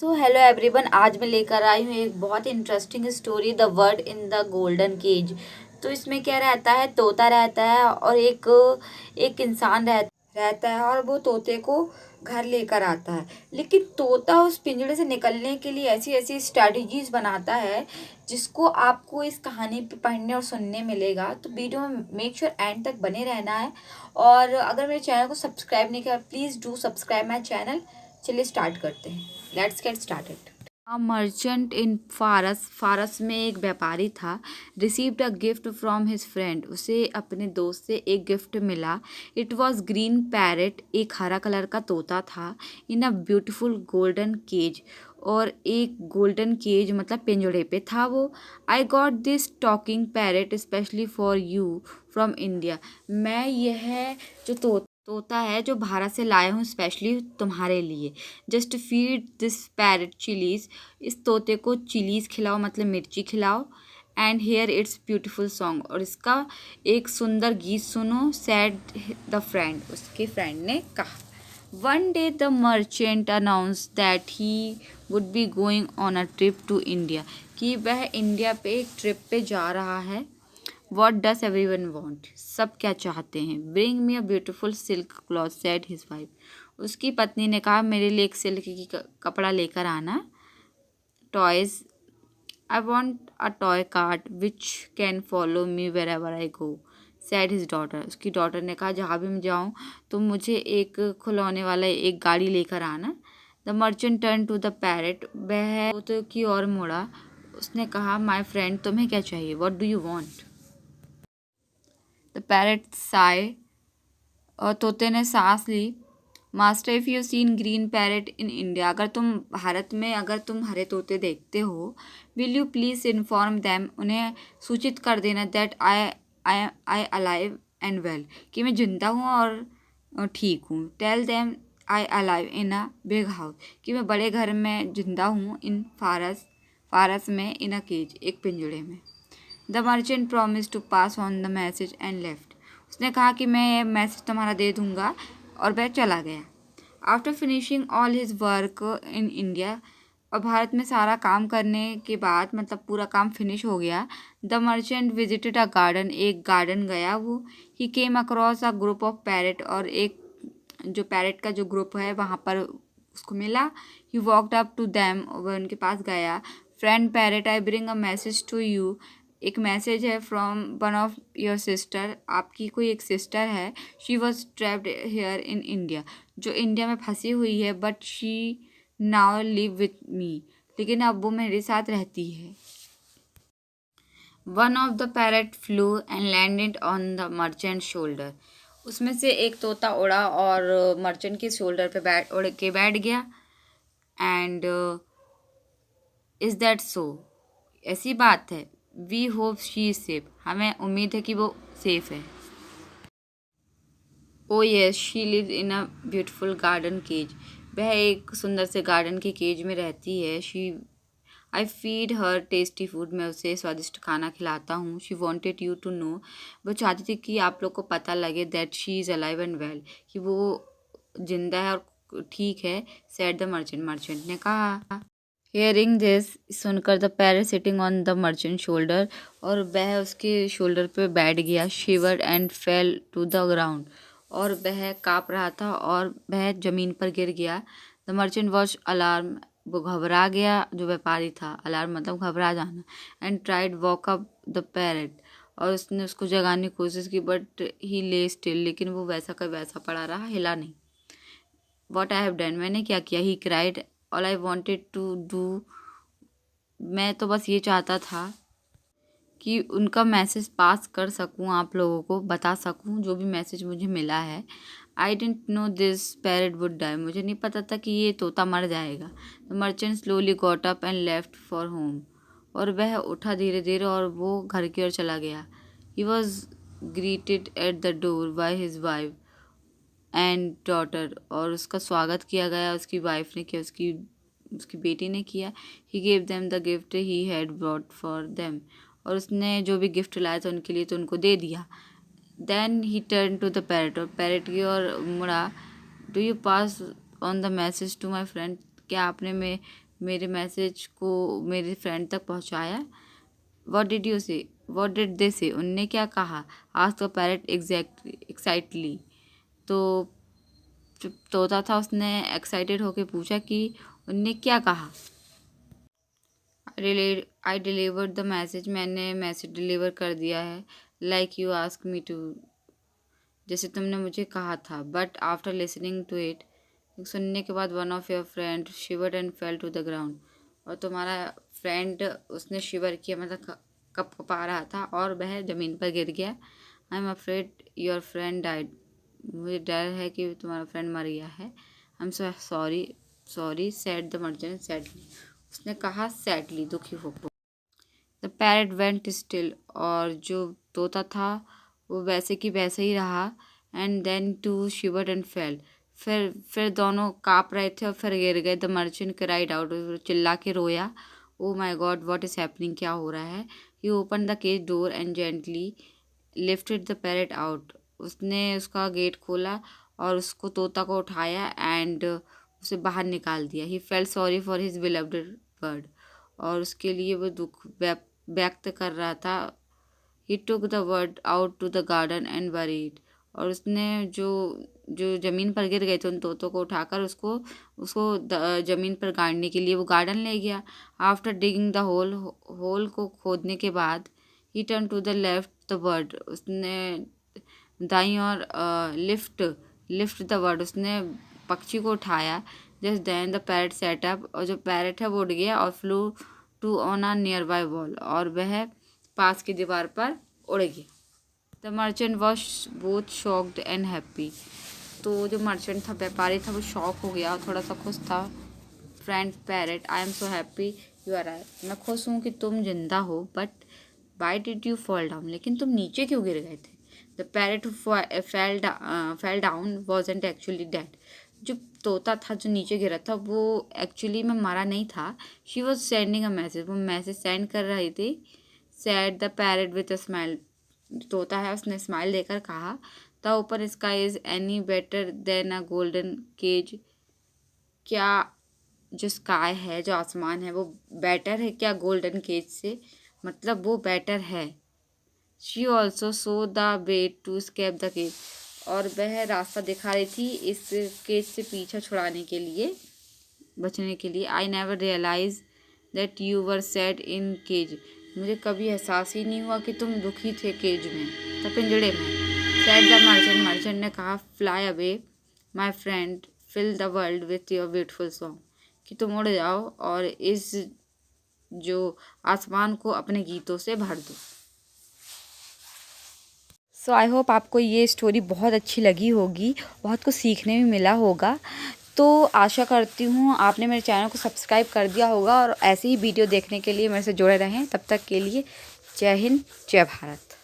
So hello everyone, आज मैं लेकर आई हूँ एक बहुत interesting story, the word in the golden cage. तो इसमें क्या रहता है, तोता रहता है और एक एक इंसान रहता है और वो तोते को घर लेकर आता है। लेकिन तोता उस पिंजड़े से निकलने के लिए ऐसी ऐसी स्ट्रैटेजीज बनाता है जिसको आपको इस कहानी पे पढ़ने और सुनने मिलेगा। तो वीडियो में मेक श्योर एंड तक बने रहना है। और अगर मेरे चैनल को सब्सक्राइब नहीं किया, please do subscribe my channel. चलिए स्टार्ट करते हैं। Let's get started. A merchant इन फारस, फारस में एक व्यापारी था। Received a gift from his friend, उसे अपने दोस्त से एक गिफ्ट मिला। इट वॉज ग्रीन पैरेट, एक हरा कलर का तोता था। इन अ ब्यूटिफुल गोल्डन केज, और एक गोल्डन केज मतलब पिंजड़े पे था वो। I got this talking parrot specially for you from India, मैं यह जो तोता है जो भारत से लाया हूँ स्पेशली तुम्हारे लिए। Just feed this parrot chillies, इस तोते को चिलीज खिलाओ मतलब मिर्ची खिलाओ। And here it's beautiful song, और इसका एक सुंदर गीत सुनो। सैड द फ्रेंड, उसके फ्रेंड ने कहा। One day the merchant announce that he would be going on a trip to India, कि वह इंडिया पे एक ट्रिप पे जा रहा है। What does every one want, सब क्या चाहते हैं। Bring me a beautiful silk cloth said his wife, उसकी पत्नी ने कहा मेरे लिए एक सिल्क की कपड़ा लेकर आना। Toys, I want a toy cart which can follow me wherever I go said his daughter, उसकी डॉटर ने कहा जहाँ भी मैं जाऊँ तो मुझे एक खिलौने वाला एक गाड़ी लेकर आना। The merchant turn to the parrot, वह तोते की ओर मुड़ा। उसने कहा माई फ्रेंड तुम्हें क्या चाहिए, what do you want. The parrot say, और तोते ने सांस ली। Master if you seen green parrot in India, अगर तुम भारत में अगर तुम हरे तोते देखते हो, will you please inform them, उन्हें सूचित कर देना। That I I I alive and well, कि मैं जिंदा हूँ और ठीक हूँ। Tell them I alive in a big house, कि मैं बड़े घर में जिंदा हूँ। इन फारस, फारस में। इन अ केज, एक पिंजड़े में। The merchant promise to pass on the message and left, उसने कहा कि मैं ये मैसेज तुम्हारा दे दूंगा, और वह चला गया। After finishing all his work in India, और भारत में सारा काम करने के बाद मतलब पूरा काम फिनिश हो गया। The merchant visited a garden, एक गार्डन गया वो। He came across a group of parrot, और एक जो पैरेट का जो ग्रुप है वहाँ पर उसको मिला। He walked up to them, वह उनके पास गया। Friend parrot, I bring a message to you, एक मैसेज है from one of your sister, आपकी कोई एक सिस्टर है। She was trapped here in India, जो इंडिया में फंसी हुई है। But she now live with me, लेकिन अब वो मेरे साथ रहती है। One of the parrot flew and landed on the merchant shoulder, उसमें से एक तोता उड़ा और मर्चेंट के शोल्डर पे उड़ के बैठ गया। एंड इज़ दैट सो, ऐसी बात है। We hope she is safe, हमें उम्मीद है कि वो सेफ है। Oh yes, she live in a beautiful garden cage, वह एक सुंदर से गार्डन के केज में रहती है। She I feed her tasty food, मैं उसे स्वादिष्ट खाना खिलाता हूँ। She wanted you to know, वो चाहती थी कि आप लोग को पता लगे। That she is alive and well, कि वो जिंदा है और ठीक है। सैड द मर्चेंट, मर्चेंट ने कहा। हेयरिंग दिस, सुनकर the parrot sitting on the merchant shoulder, और वह उसके शोल्डर पे बैठ गया। Shivered and fell to the ground, और वह काँप रहा था और वह जमीन पर गिर गया। द मर्चेंट वॉज अलार्म, वो घबरा गया, जो व्यापारी था। अलार्म मतलब घबरा जाना। And tried walk up the parrot, और उसने उसको जगाने की कोशिश की। बट ही ले स्टिल, लेकिन वो वैसा का वैसा पड़ा रहा, हिला नहीं। वॉट आई हैव डन, मैंने क्या किया। He cried, all I wanted to do, मैं तो बस ये चाहता था कि उनका मैसेज पास कर सकूं, आप लोगों को बता सकूं जो भी मैसेज मुझे मिला है। I didn't know this parrot would die, मुझे नहीं पता था कि ये तोता मर जाएगा। The merchant slowly got up and left for home, और वह उठा धीरे धीरे और वो घर की ओर चला गया। He was greeted at the door by his wife and daughter, और उसका स्वागत किया गया, उसकी वाइफ ने किया, उसकी उसकी बेटी ने किया। He gave them the gift he had brought for them, और उसने जो भी गिफ्ट लाया था उनके लिए तो उनको दे दिया। Then he turn to the parrot, और पैरेट की ओर मुड़ा। Do you pass on the message to my friend, क्या आपने मेरे मैसेज को मेरे फ्रेंड तक पहुंचाया। What did you say, what did they say, उनने क्या कहा। आस्क्ड द पैरट एक्साइटली, तो जो तोता था उसने एक्साइटेड होके पूछा कि उनने क्या कहा। आई डिलीवर्ड द मैसेज, मैंने मैसेज डिलीवर कर दिया है। Like you ask me to, जैसे तुमने मुझे कहा था। But after listening to it, सुनने के बाद, one of your friend shivered and fell to the ground, और तुम्हारा फ्रेंड उसने शिवर किया, मतलब कप कपा रहा था और वह ज़मीन पर गिर गया। I am afraid your friend died, मुझे डर है कि तुम्हारा फ्रेंड मर गया है। I am so sorry, sorry sad the merchant sadly, उसने कहा सैडली, दुखी होकर। द पैरट वेंट स्टिल, और जो तोता था वो वैसे कि वैसे ही रहा। And then two shivered and fell, फिर दोनों काँप रहे थे और फिर गिर गए। द मर्चेंट क्राइड आउट, चिल्ला के रोया। Oh my god what is happening, क्या हो रहा है। He open the cage door and gently lifted the parrot out, उसने उसका गेट खोला और उसको तोता को उठाया एंड उसे बाहर निकाल दिया। He felt sorry for his beloved bird, और उसके लिए वो दुख व्यक्त कर रहा था। He took the bird out to the garden and buried, और उसने जो जो ज़मीन पर गिर गए थे उन तोतों को उठाकर उसको उसको ज़मीन पर गाड़ने के लिए वो गार्डन ले गया। After digging the hole, hole को खोदने के बाद, he turn to the left the bird, उसने दाईं और लिफ्ट द बर्ड, उसने पक्षी को उठाया। Just then the parrot set up, और जो पैरट है वो उड़ गया और flew to on a nearby wall, और वह पास की दीवार पर उड़ गया। The merchant was both shocked and happy, तो जो मर्चेंट था, व्यापारी था, वो शॉक हो गया और थोड़ा सा खुश था। Friend parrot, I am so happy you are आई, मैं खुश हूँ कि तुम जिंदा हो, but why did you fall down, लेकिन तुम नीचे क्यों गिर गए थे। The parrot fell down wasn't actually dead, जो तोता था जो नीचे गिरा था वो एक्चुअली में मरा नहीं था। She was sending a message, वो मैसेज सेंड कर रही थी। Said the parrot with a smile, तोता है उसने स्माइल देकर कहा। The open sky is any better than a golden cage, क्या जो स्काई है, जो आसमान है, वो बेटर है क्या गोल्डन केज से, मतलब वो बेटर है। She also saw the way to escape the cage, और वह रास्ता दिखा रही थी इस केज से पीछा छुड़ाने के लिए, बचने के लिए। I never realize that you were sad in cage, मुझे कभी एहसास ही नहीं हुआ कि तुम दुखी थे केज में, तो पिंजड़े में। सैड द मर्चेंट, मर्चेंट ने कहा। Fly away my friend, fill the world with your beautiful song, कि तुम उड़ जाओ और इस जो आसमान को अपने गीतों से भर दो। सो आई होप आपको ये स्टोरी बहुत अच्छी लगी होगी, बहुत कुछ सीखने में मिला होगा। तो आशा करती हूँ आपने मेरे चैनल को सब्सक्राइब कर दिया होगा, और ऐसे ही वीडियो देखने के लिए मेरे से जुड़े रहें। तब तक के लिए जय हिंद, जय भारत।